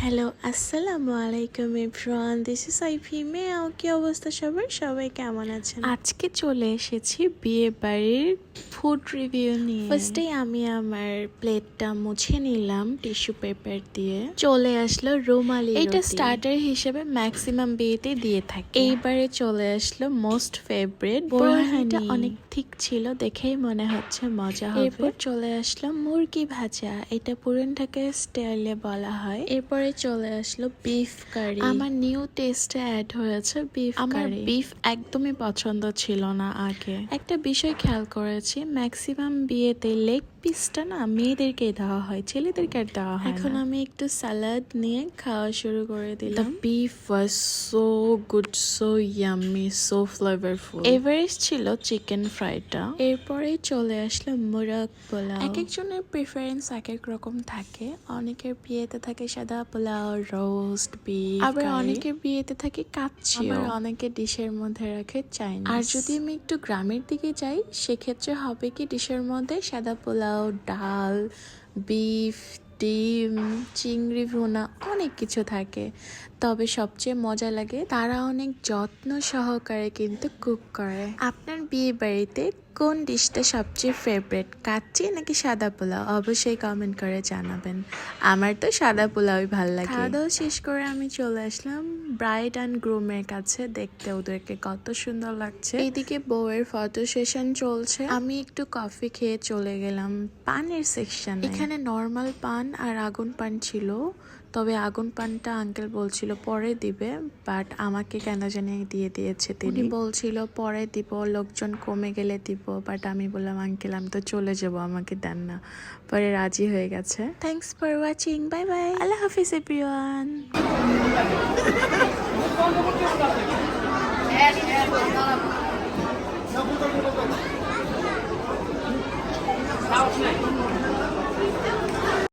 Hello, আসসালামু আলাইকুম everyone, this is ivy মেয়াও। কি অবস্থা সবার? সবাই কেমন আছেন? আজকে চলে এসেছি বিয়ে বাড়ির ফুড রিভিউ নিয়ে। ফার্স্টেই আমি আমার প্লেটটা মুছে নিলাম টিস্যু পেপার দিয়ে। চলে আসলো রুমালি রুটি। এটা স্টার্টার হিসেবে ম্যাক্সিমাম বিয়েতে দিয়ে থাকে। এইবারে চলে আসলো মোস্ট ফেভারিট বোরহানিটা। অনেক ঠিক ছিল, দেখেই মনে হচ্ছে মজা হবে। এরপর চলে আসলো মুরগি ভাজা, এটা পুরান ঢাকার স্টাইলে বলা হয়। এরপরে চলে আসলো বিফ কারি। আমার নিউ টেস্টে অ্যাড হয়েছে বিফ কারি। আমার বিফ একদমই পছন্দ ছিল না আগে। একটা বিষয় খেয়াল করেছি, ম্যাক্সিমাম বিয়েতে লেগ পিসটা না মেয়েদেরকে দেওয়া হয়, ছেলেদেরকে আর দেওয়া হয়। এখন আমি একটু সালাদ নিয়ে খাওয়া শুরু করে দিলাম। The beef was so good, so yummy, so flavourful. Everest ছিল চিকেন ফ্রাইটা। এরপরে চলে আসলো মোরগ পোলাও। এক একজনের প্রিফারেন্স এক এক রকম থাকে। অনেকের বিয়েতে থাকে সাদা পোলাও, রোস্ট বিফ, আবার অনেকের বিয়েতে থাকে কাচ্চি, আবার অনেকে ডিশের মধ্যে রাখে চাইনিজ। আর যদি আমি একটু গ্রামের দিকে যাই, সেক্ষেত্রে হবে কি ডিশের মধ্যে সাদা পোলাও, ডাল, বিফ, ডিম, চিংড়ি ভুনা, অনেক কিছু থাকে। তবে সবচেয়ে মজা লাগে তারা অনেক যত্ন সহকারে কিন্তু কুক করে। আপনার বিয়ে বাড়িতে কোন ডিশটা সবচেয়ে ফেভারিট, কাচ্চি নাকি সাদা পোলাও? অবশ্যই কমেন্ট করে জানাবেন। আমার তো সাদা পোলাওই ভালো লাগে। খাওয়া দাওয়া শেষ করে আমি চলে আসলাম ব্রাইড অ্যান্ড গ্রুমের কাছে, দেখতে ওদেরকে কত সুন্দর লাগছে। এইদিকে বউয়ের ফটো সেশন চলছে, আমি একটু কফি খেয়ে চলে গেলাম পানের সেকশনে। এখানে নর্মাল পান আর আগুন পান ছিল, তবে আগুন পানটা আঙ্কেল বলছিল পরে দিবে, বাট আমাকে কেন জানি দিয়ে দিয়েছে। তিনি বলছিল পরে দিব, লোকজন কমে গেলে দিব, বাট আমি বললাম আঙ্কেল আমি তো চলে যাব, আমাকে দেন না। পরে রাজি হয়ে গেছে। Thanks for watching, bye bye, Allah Hafiz everyone.